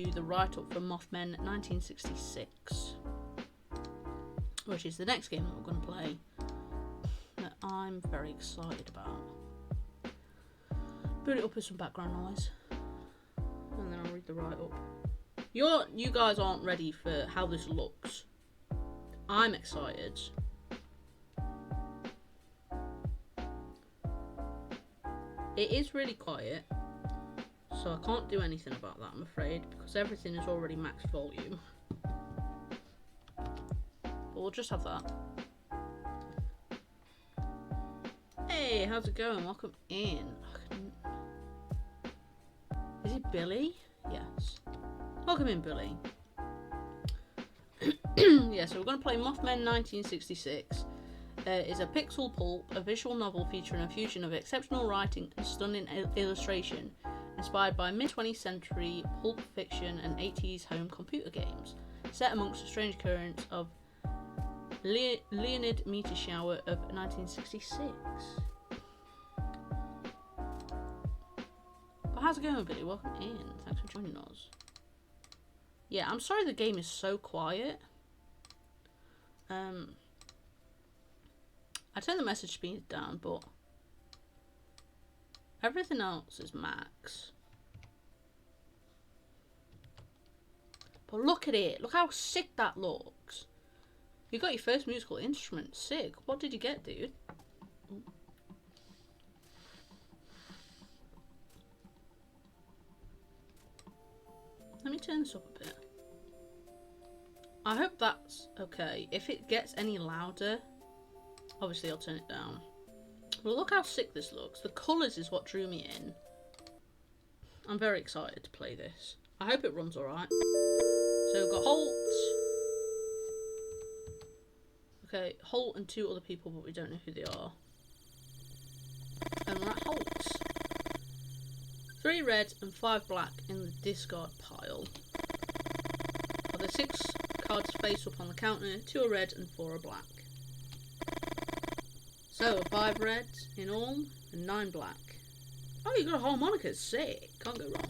the write-up for Mothmen 1966, which is the next game that we're going to play that I'm very excited about. Boot it up with some background noise, and then I'll read the write-up. You guys aren't ready for how this looks. I'm excited. It is really quiet, so I can't do anything about that, I'm afraid, because everything is already max volume. But we'll just have that. Hey, how's it going? Welcome in. Is it Billy? Yes. Welcome in, Billy. Yeah, so we're going to play Mothmen 1966. Is a pixel pulp, a visual novel featuring a fusion of exceptional writing and stunning illustration, inspired by mid-20th century pulp fiction and 80s home computer games, set amongst the strange currents of Leonid meteor shower of 1966. But how's it going, Billy? Welcome in. Thanks for joining us. Yeah, I'm sorry the game is so quiet. I turned the message speed down, but everything else is max. But look at it. Look how sick that looks. You got your first musical instrument. Sick. What did you get, dude? Let me turn this up a bit. I hope that's okay. If it gets any louder, obviously I'll turn it down. Well, look how sick this looks. The colours is what drew me in. I'm very excited to play this. I hope it runs alright. So we've got Holt. Okay, Holt and two other people, but we don't know who they are. And we're at Holt's. 3 red and 5 black in the discard pile. Are there 6 cards face up on the counter? 2 are red and 4 are black. So 5 reds in all and 9 black. Oh, you got a harmonica. Sick. Can't go wrong.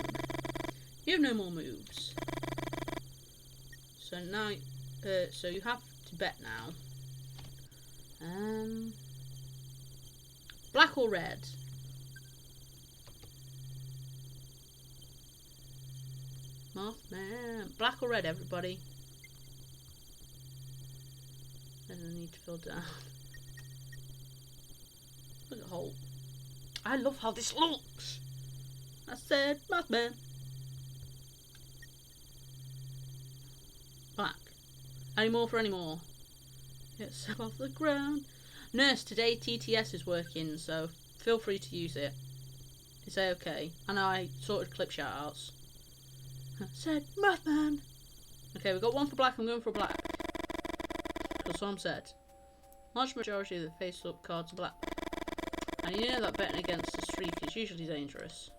You have no more moves. So now, so you have to bet now. Black or red? Mothman. Black or red, everybody? I don't need to fill down. Look at Holt. I love how this looks. I said Mothman. Black. Any more for any more? Get yourself off the ground. Nurse, today TTS is working, so feel free to use it. Is that okay? I know I sorted clip shoutouts. I said Mothman. Okay, we've got 1 for black. I'm going for black. Because Sam said. Large majority of the face-up cards are black. And you know that betting against the streak is usually dangerous.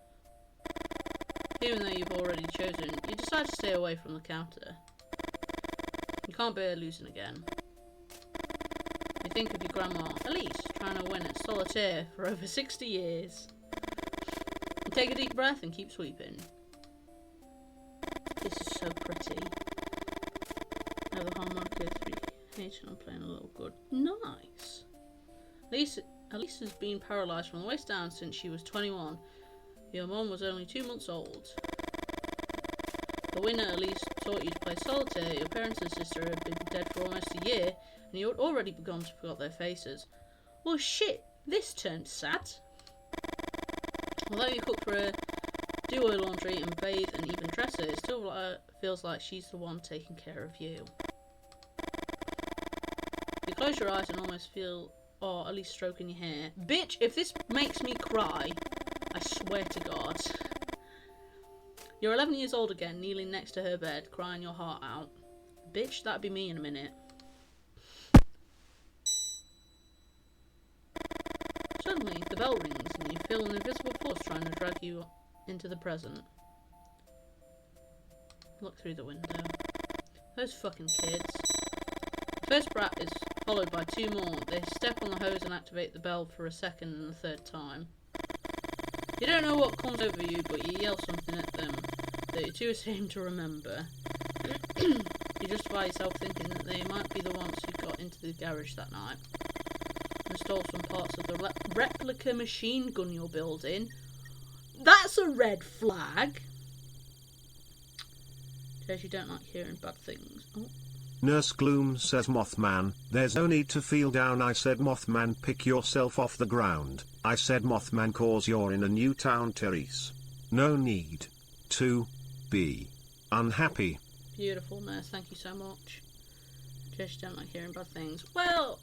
Even though you've already chosen, you decide to stay away from the counter. You can't bear losing again. You think of your grandma, Elise, trying to win at solitaire for over 60 years. You take a deep breath and keep sweeping. This is so pretty. I have the harmonica 3H and I'm playing a little good. Nice. Elise has been paralysed from the waist down since she was 21. Your mum was only 2 months old. The winner Elise taught you to play solitaire. Your parents and sister had been dead for almost a year, and you had already begun to forget their faces. Well, shit, this turned sad. Although you cook for her, do her laundry and bathe and even dress her, it still feels like she's the one taking care of you. You close your eyes and almost feel, or at least stroking your hair. Bitch, if this makes me cry, I swear to God. You're 11 years old again, kneeling next to her bed, crying your heart out. Bitch, that'd be me in a minute. Suddenly, the bell rings and you feel an invisible force trying to drag you into the present. Look through the window. Those fucking kids. The first brat is followed by 2 more. They step on the hose and activate the bell for a second and a 3rd time. You don't know what comes over you, but you yell something at them. that you're too ashamed to remember. You justify yourself thinking that they might be the ones who got into the garage that night and stole some parts of the replica machine gun you're building. That's a red flag. Says you don't like hearing bad things. Oh. Nurse Gloom says, Mothman, there's no need to feel down. I said, Mothman, pick yourself off the ground. I said, Mothman, cause you're in a new town, Therese. No need to be unhappy. Beautiful, Nurse. Thank you so much. Just don't like hearing bad things. Well,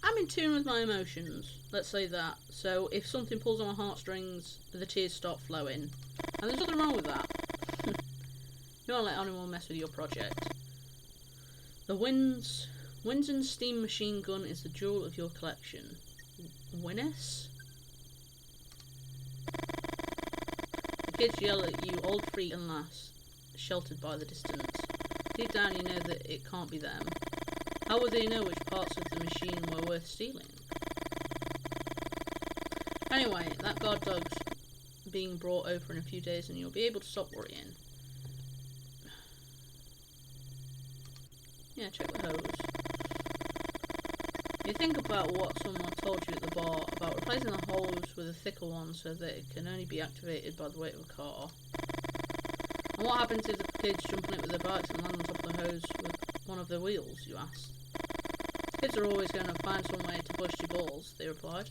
I'm in tune with my emotions. Let's say that. So if something pulls on my heartstrings, the tears stop flowing. And there's nothing wrong with that. You don't let anyone mess with your project. The Winsen steam machine gun is the jewel of your collection. Winnes? The kids yell at you, old freak and lass, sheltered by the distance. Deep down you know that it can't be them. How would they know which parts of the machine were worth stealing? Anyway, that guard dog's being brought over in a few days and you'll be able to stop worrying. Yeah, check the hose. You think about what someone told you at the bar about replacing the hose with a thicker one so that it can only be activated by the weight of a car. And what happens if the kids jump on it with their bikes and land on top of the hose with one of their wheels, you asked. Kids are always going to find some way to bust your balls, they replied.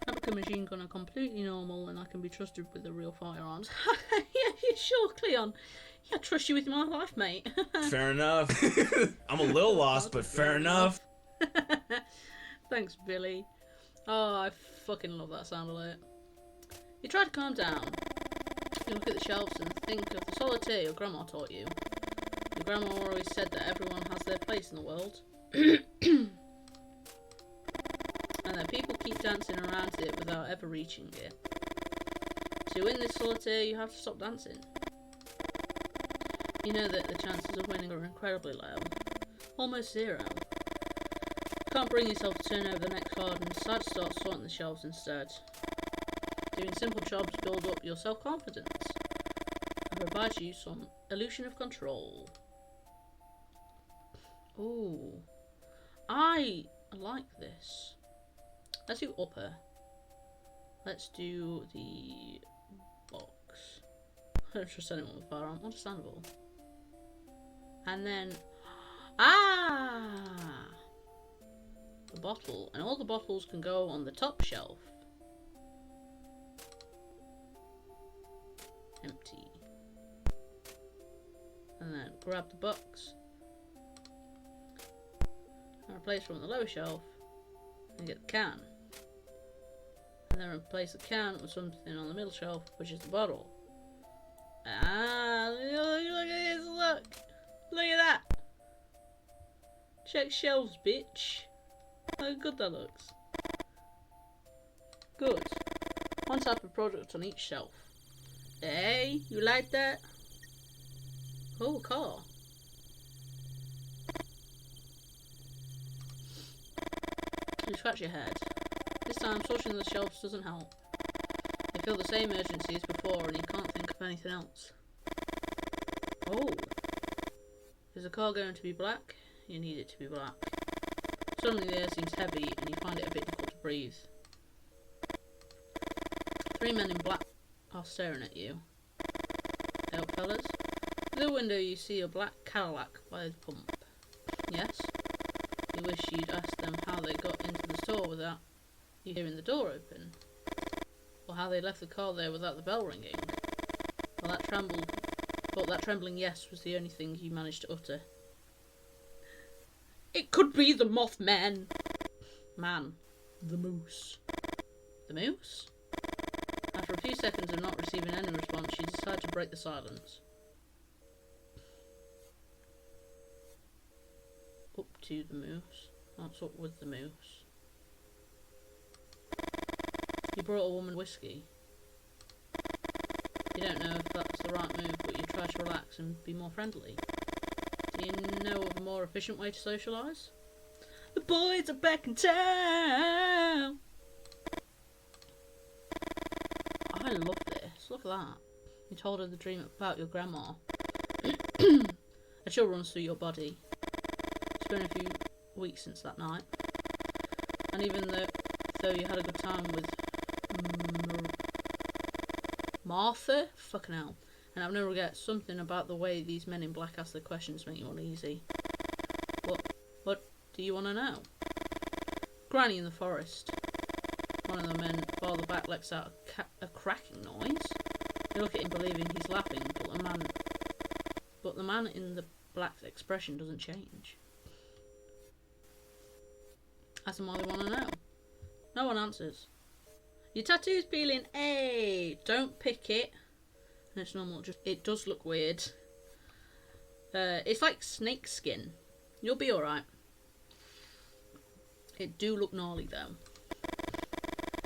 Replica machine gun are completely normal and I can be trusted with the real firearms. Yeah, you sure, Cleon. Yeah, I trust you with my life, mate. Fair enough. I'm a little lost, but fair enough. Thanks, Billy. Oh, I fucking love that sound alert. You try to calm down. You look at the shelves and think of the solitaire your grandma taught you. Your grandma always said that everyone has their place in the world. And that people keep dancing around it without ever reaching it. To win this solitaire, you have to stop dancing. You know that the chances of winning are incredibly low. Almost zero. You can't bring yourself to turn over the next card and decide to start sorting the shelves instead. Doing simple jobs build up your self-confidence and provide you some illusion of control. Ooh. I like this. Let's do upper. Let's do the box. I don't trust anyone with a firearm. Understandable. And then... the bottle. And all the bottles can go on the top shelf. Empty. And then grab the box. And replace it on the lower shelf. And get the can. And then replace the can with something on the middle shelf, which is the bottle. Look at this, look at that. Check shelves, bitch. Look how good that looks. Good. One type of product on each shelf. Hey, you like that? Oh, car. You scratch your head. This time, sorting the shelves doesn't help. You feel the same urgency as before and you can't think of anything else. Oh. Is the car going to be black? You need it to be black. Suddenly the air seems heavy and you find it a bit difficult to breathe. 3 men in black are staring at you. Hey up, fellas. Through the window you see a black Cadillac by the pump. Yes? You wish you'd asked them how they got into the store without you hearing the door open. Or how they left the car there without the bell ringing. Well, that trembling yes was the only thing you managed to utter. It could be the Mothmen! Man. The moose. The moose? After a few seconds of not receiving any response, she decided to break the silence. Up to the moose. That's up with the moose. You brought a woman whiskey. You don't know if that's the right move, but you try to relax and be more friendly. Do you know of a more efficient way to socialise? The boys are back in town! I I love this. Look at that. You told her the dream about your grandma. A chill runs through your body. It's been a few weeks since that night. And even though you had a good time with Martha? Fucking hell. And I've no regrets. Something about the way these men in black ask their questions make you uneasy. What do you want to know? Granny in the forest. One of the men farther back lets out a cracking noise. You look at him believing he's laughing, but the man in the black's expression doesn't change. Ask them what they want to know. No one answers. Your tattoo's peeling. Hey, don't pick it. And it's normal. Just it does look weird. It's like snake skin. You'll be alright. It do look gnarly though.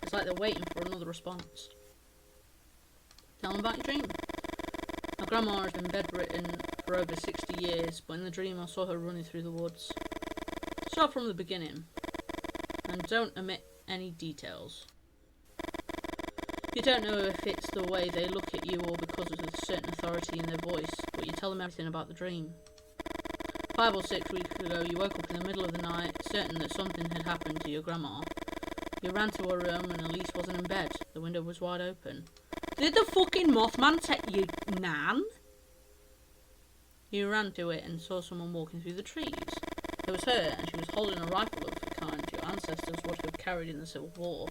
It's like they're waiting for another response. Tell them about your dream. My grandma has been bedridden for over 60 years, but in the dream I saw her running through the woods. Start from the beginning, and don't omit any details. You don't know if it's the way they look at you or because of a certain authority in their voice, but you tell them everything about the dream. 5 or 6 weeks ago, you woke up in the middle of the night, certain that something had happened to your grandma. You ran to her room and Elise wasn't in bed. The window was wide open. Did the fucking Mothman take you, Nan? You ran to it and saw someone walking through the trees. It was her, and she was holding a rifle of the kind your ancestors would have carried in the Civil War.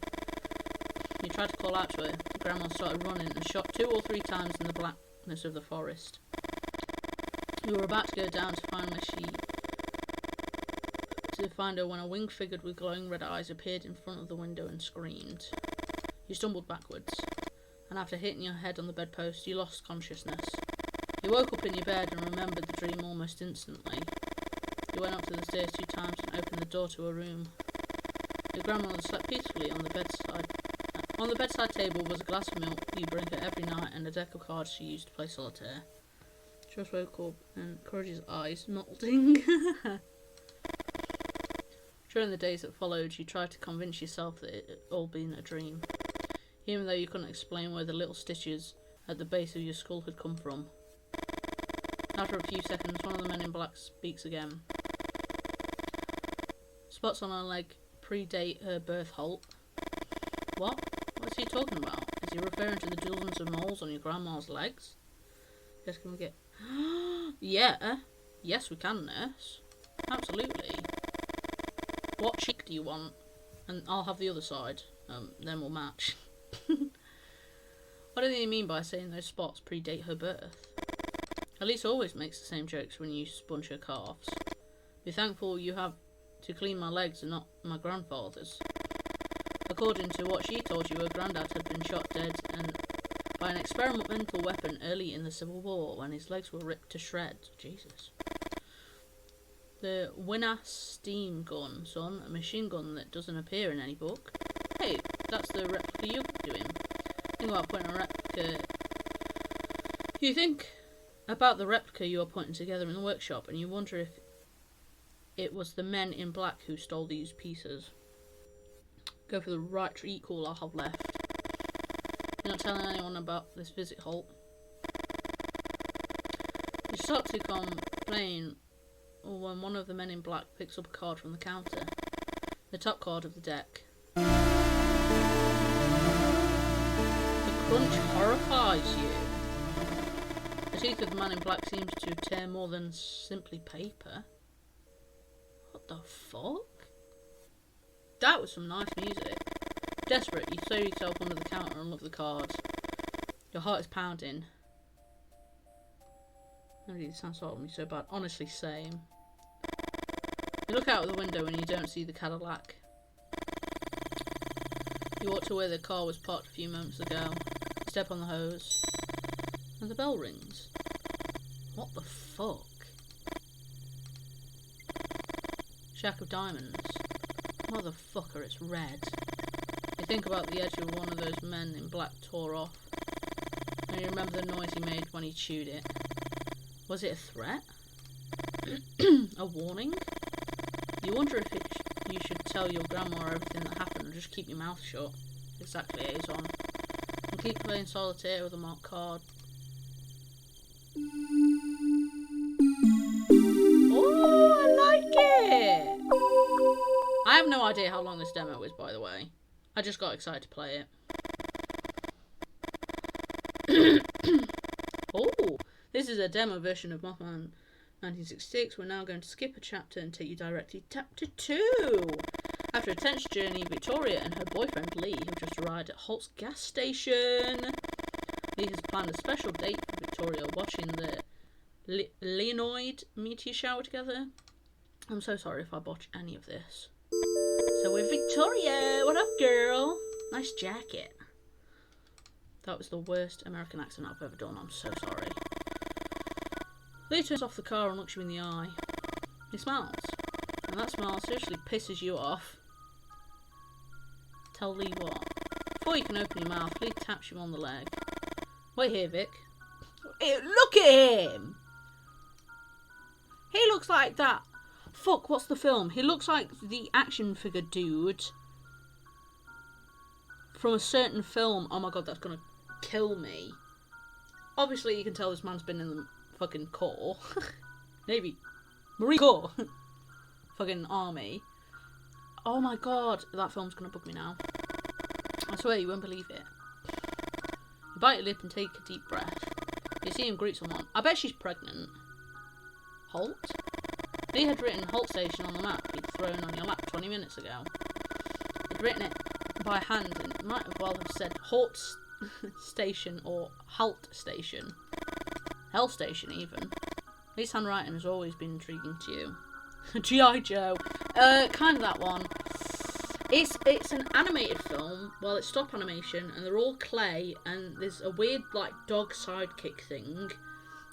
You tried to call out to her. The grandma started running and shot 2 or 3 times in the blackness of the forest. You were about to go down to find her when a winged figure with glowing red eyes appeared in front of the window and screamed. You stumbled backwards, and after hitting your head on the bedpost, you lost consciousness. You woke up in your bed and remembered the dream almost instantly. You went up to the stairs 2 times and opened the door to her room. Your grandmother slept peacefully on the bedside. On the bedside table was a glass of milk you bring her every night and a deck of cards she used to play solitaire. She just woke up and Courage's eyes melting. During the days that followed, you tried to convince yourself that it had all been a dream, even though you couldn't explain where the little stitches at the base of your skull had come from. After a few seconds, one of the men in black speaks again. Spots on her leg predate her birth halt. What? What's he talking about? Is he referring to the dozens of moles on your grandma's legs? Yes, can we get... Yeah. Yes, we can, nurse. Absolutely. What cheek do you want? And I'll have the other side. Then we'll match. What do they mean by saying those spots predate her birth? Elise always makes the same jokes when you sponge her calves. Be thankful you have to clean my legs and not my grandfather's. According to what she told you, her granddad had been shot dead by an experimental weapon early in the Civil War when his legs were ripped to shreds. Jesus. The Winner steam gun, son, a machine gun that doesn't appear in any book. Hey, that's the replica you're doing. Think about putting a replica... You think about the replica you are putting together in the workshop and you wonder if it was the men in black who stole these pieces. Go for the right treat call I'll have left. You're not telling anyone about this visit, Holt. You start to complain when one of the men in black picks up a card from the counter. The top card of the deck. The crunch horrifies you. The teeth of the man in black seems to tear more than simply paper. What the fuck? That was some nice music. Desperate, you throw yourself under the counter and look at the cards. Your heart is pounding. Nobody sounds like me so bad. Honestly, same. You look out of the window and you don't see the Cadillac. You walk to where the car was parked a few moments ago. You step on the hose. And the bell rings. What the fuck? Shack of diamonds. Motherfucker, it's red. You think about the edge of one of those men in black tore off. And you remember the noise he made when he chewed it. Was it a threat? A warning? You wonder if you should tell your grandma everything that happened or just keep your mouth shut. Exactly, Azon. In keep playing solitaire with a marked card. Oh, I like it! I have no idea how long this demo is, by the way. I just got excited to play it. Oh, this is a demo version of Mothmen 1966. We're now going to skip a chapter and take you directly to chapter 2. After a tense journey, Victoria and her boyfriend Lee have just arrived at Holt's gas station. Lee has planned a special date for Victoria, watching the Leonid meteor shower together. I'm so sorry if I botch any of this. So we're Victoria. What up, girl? Nice jacket. That was the worst American accent I've ever done. I'm so sorry. Lee turns off the car and looks you in the eye. He smiles. And that smile seriously pisses you off. Tell Lee what? Before you can open your mouth, Lee taps you on the leg. Wait here, Vic. Hey, look at him! He looks like that. Fuck, what's the film? He looks like the action figure dude from a certain film. Oh my god, that's gonna kill me. Obviously, you can tell this man's been in the fucking Corps. Navy. Marine Corps. Fucking army. Oh my god, that film's gonna bug me now. I swear you won't believe it. You bite your lip and take a deep breath. You see him greet someone. I bet she's pregnant. Holt? Lee had written Holt Station on the map he'd thrown on your lap 20 minutes ago. He'd written it by hand and it might have well have said Holt Station or Halt Station. Hell Station even. Lee's handwriting has always been intriguing to you. G.I. Joe. Kind of that one. It's an animated film. Well, it's stop animation and they're all clay and there's a weird like dog sidekick thing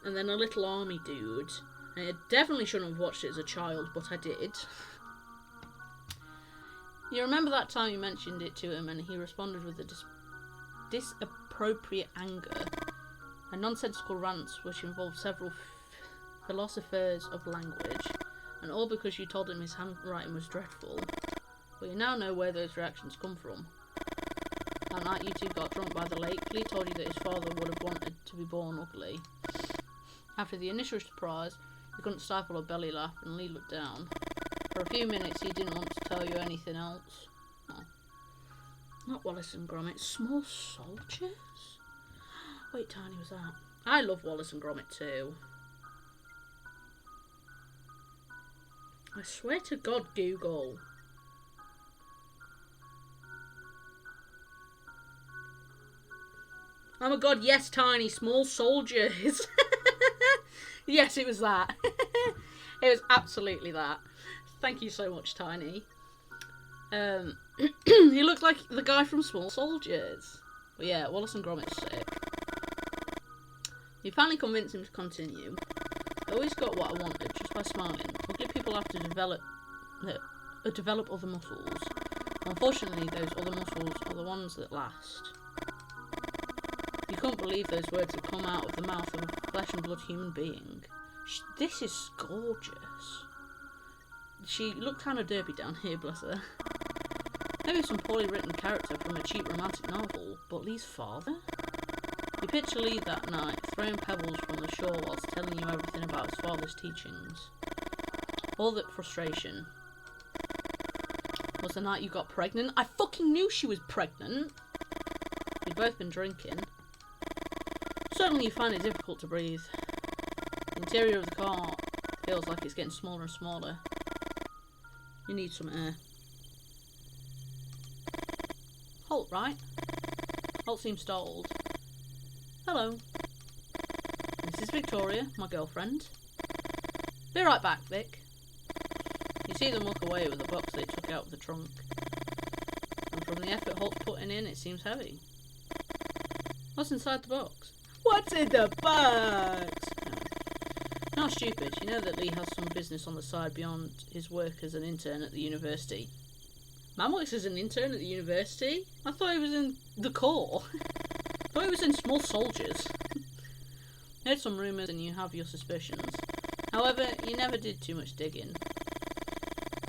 and then a little army dude. And I definitely shouldn't have watched it as a child, but I did. You remember that time you mentioned it to him and he responded with a disappropriate anger and nonsensical rants which involved several philosophers of language, and all because you told him his handwriting was dreadful. Well, you now know where those reactions come from. That night you two got drunk by the lake, Lee told you that his father would have wanted to be born ugly. After the initial surprise, you couldn't stifle a belly laugh and Lee looked down. For a few minutes he didn't want to tell you anything else. Oh. Not Wallace and Gromit, Small Soldiers? Wait, Tiny was that? I love Wallace and Gromit too. I swear to God, Google. Oh my god, yes, Tiny, Small Soldiers. Yes, it was that. It was absolutely that. Thank you so much, Tiny. He looked like the guy from Small Soldiers. But yeah, Wallace and Gromit's sick. You finally convinced him to continue. I always got what I wanted just by smiling. Ugly people have to develop other muscles. Unfortunately, those other muscles are the ones that last. You couldn't believe those words had come out of the mouth of a flesh and blood human being. This is gorgeous. She looked kind of derpy down here, bless her. Maybe some poorly written character from a cheap romantic novel, but Lee's father? You picture Lee that night, throwing pebbles from the shore whilst telling you everything about his father's teachings. All that frustration. Was the night you got pregnant? I fucking knew she was pregnant! You've both been drinking. Suddenly you find it difficult to breathe. The interior of the car feels like it's getting smaller and smaller. You need some air. Holt, right? Holt seems startled. Hello. This is Victoria, my girlfriend. Be right back, Vic. You see them walk away with the box they took out of the trunk. And from the effort Holt's putting in, it seems heavy. What's inside the box? What's in the box? No. Not stupid. You know that Lee has some business on the side beyond his work as an intern at the university. Man works as an intern at the university? I thought he was in the Corps. I thought he was in Small Soldiers. You heard some rumours and you have your suspicions. However, you never did too much digging.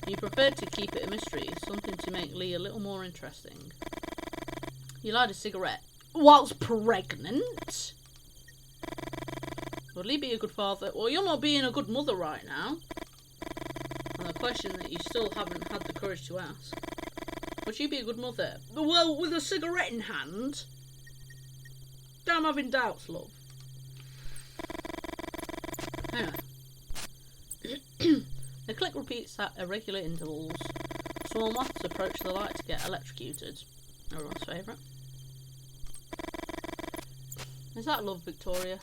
You preferred to keep it a mystery, something to make Lee a little more interesting. You light a cigarette. whilst pregnant? Would Lee be a good father? Well, you're not being a good mother right now. And the question that you still haven't had the courage to ask. Would you be a good mother? Well, with a cigarette in hand? I'm having doubts, love. Anyway. The click repeats at irregular intervals. Small moths approach the light to get electrocuted. Everyone's favourite. Is that love, Victoria?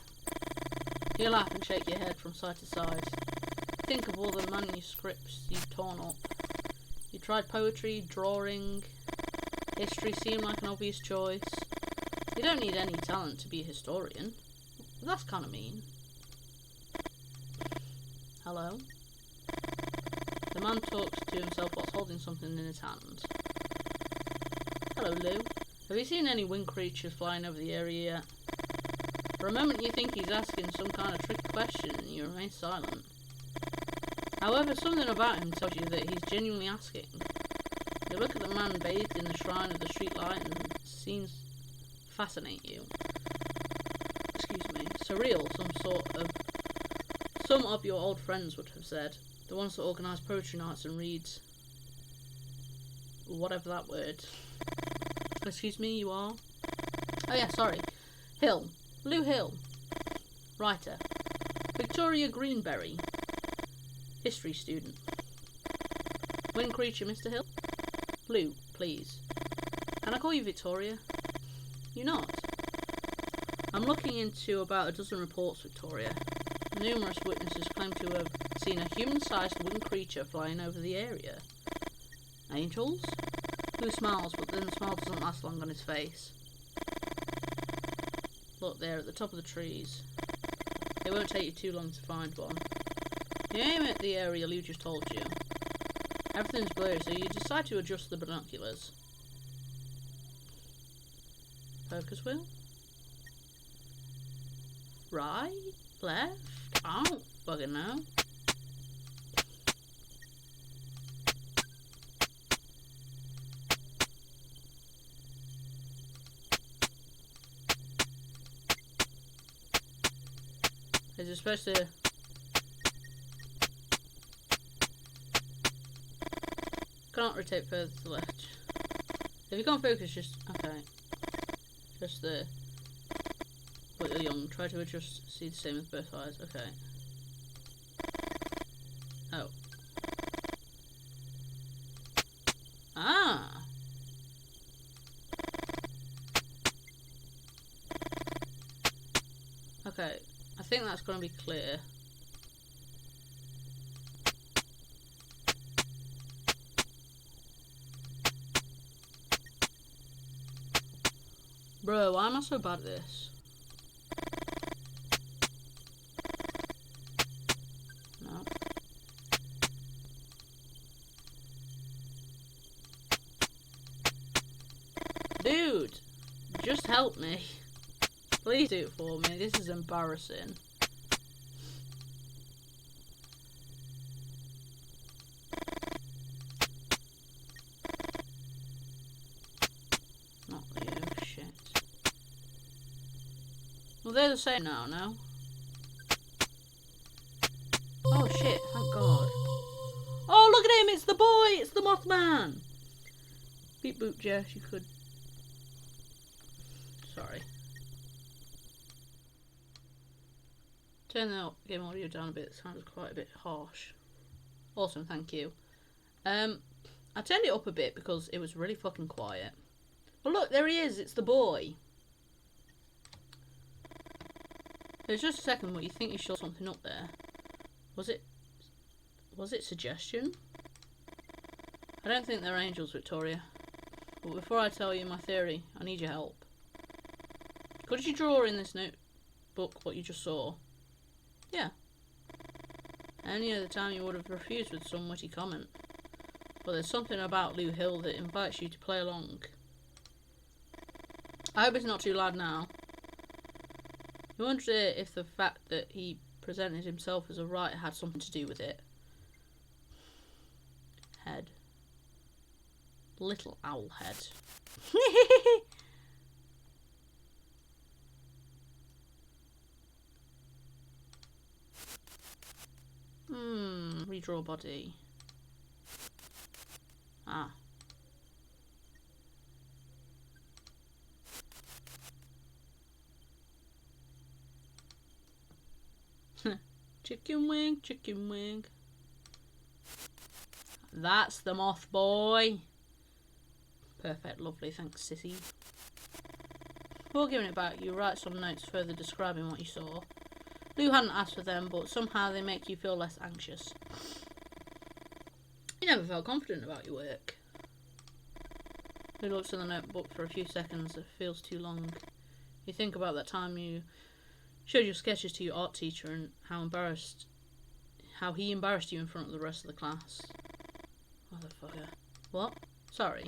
You laugh and shake your head from side to side. Think of all the manuscripts you've torn up. You tried poetry, drawing. History seemed like an obvious choice. You don't need any talent to be a historian. That's kind of mean. Hello? The man talks to himself whilst holding something in his hand. Hello, Lou. Have you seen any winged creatures flying over the area yet? For a moment you think he's asking some kind of tricky question and you remain silent. However, something about him tells you that he's genuinely asking. You look at the man bathed in the shrine of the street light and it seems to fascinate you. Excuse me. Surreal, some of your old friends would have said. The ones that organise poetry nights and reads whatever that word. Excuse me, you are? Oh yeah, sorry. Hill. Lou Hill. Writer. Victoria Greenberry. History student. Winged creature, Mr. Hill? Lou, please. Can I call you Victoria? You not? I'm looking into about a dozen reports, Victoria. Numerous witnesses claim to have seen a human-sized winged creature flying over the area. Angels? Lou smiles, but then the smile doesn't last long on his face. Look there, at the top of the trees. It won't take you too long to find one. You aim at the area Lou just told you. Everything's blurry, so you decide to adjust the binoculars. Focus wheel? Right? Left? I don't fucking know. Is it supposed to... Can't rotate further to the left. If you can't focus, just... Okay. Just the... But you're young. Try to adjust. See the same with both eyes. Okay. Oh. Ah! Okay. I think that's going to be clear. Bro, why am I so bad at this? No. Dude! Just help me. Please do it for me. This is embarrassing. Not you, shit. Well, they're the same now, no? Oh shit, thank God. Oh, look at him! It's the boy! It's the Mothman! Beep boop, Jess, you could... Sorry. Turn the game audio down a bit, it sounds quite a bit harsh. Awesome, thank you. I turned it up a bit because it was really fucking quiet. But look, there he is, it's the boy. There's just a second where you think you saw something up there. Was it suggestion? I don't think they're angels, Victoria. But before I tell you my theory, I need your help. Could you draw in this notebook what you just saw? Yeah. Any other time you would have refused with some witty comment. But there's something about Lou Hill that invites you to play along. I hope it's not too loud now. You wonder if the fact that he presented himself as a writer had something to do with it. Head. Little owl head. you draw a body? Ah. Chicken wing, chicken wing. That's the moth boy. Perfect, lovely, thanks, sissy. Before giving it back, you write some notes further describing what you saw. Lou hadn't asked for them, but somehow they make you feel less anxious. You never felt confident about your work. Lou looks in the notebook for a few seconds. It feels too long. You think about that time you showed your sketches to your art teacher and how he embarrassed you in front of the rest of the class. Motherfucker. What? Sorry.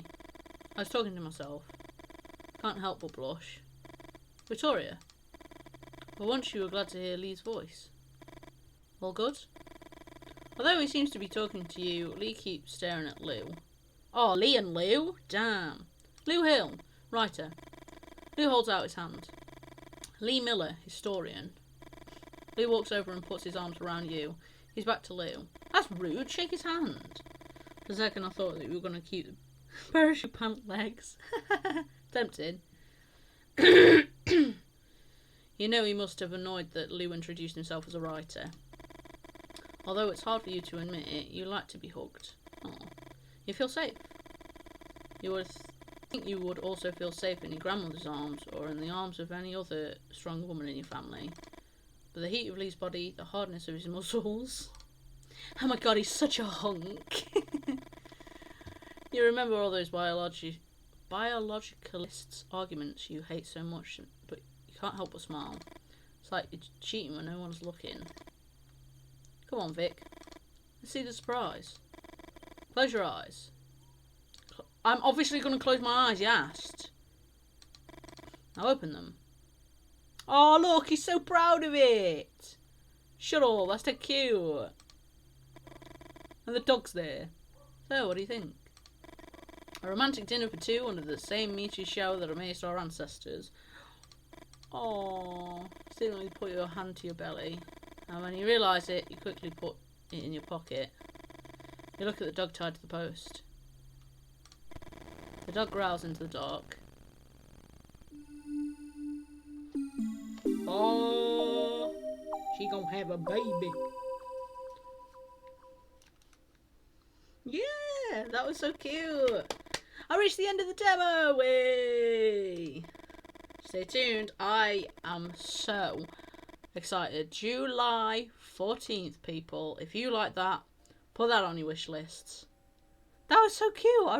I was talking to myself. Can't help but blush. Victoria. For once you were glad to hear Lee's voice. All good? Although he seems to be talking to you, Lee keeps staring at Lou. Oh, Lee and Lou? Damn. Lou Hill, writer. Lou holds out his hand. Lee Miller, historian. Lou walks over and puts his arms around you. He's back to Lou. That's rude. Shake his hand. For a second I thought that you were going to keep the parachute pant legs. Tempted. You know he must have annoyed that Lou introduced himself as a writer. Although it's hard for you to admit it, you like to be hugged. Aww. You feel safe. You would think you would also feel safe in your grandmother's arms or in the arms of any other strong woman in your family. But the heat of Lee's body, the hardness of his muscles... Oh my god, he's such a hunk! You remember all those biologicalists' arguments you hate so much, but you can't help but smile. It's like you're cheating when no one's looking. Come on, Vic. Let's see the surprise. Close your eyes. I'm obviously going to close my eyes, you asked. Now open them. Oh, look, he's so proud of it. Shut up, that's so cute. And the dog's there. So, what do you think? A romantic dinner for two under the same meteor shower that amazed our ancestors. Oh, suddenly put your hand to your belly. And when you realise it, you quickly put it in your pocket. You look at the dog tied to the post. The dog growls into the dark. Oh, she gonna have a baby. Yeah, that was so cute. I reached the end of the demo. Way. Stay tuned. I am so excited. July 14th, people. If you like that, put that on your wish lists. That was so cute. I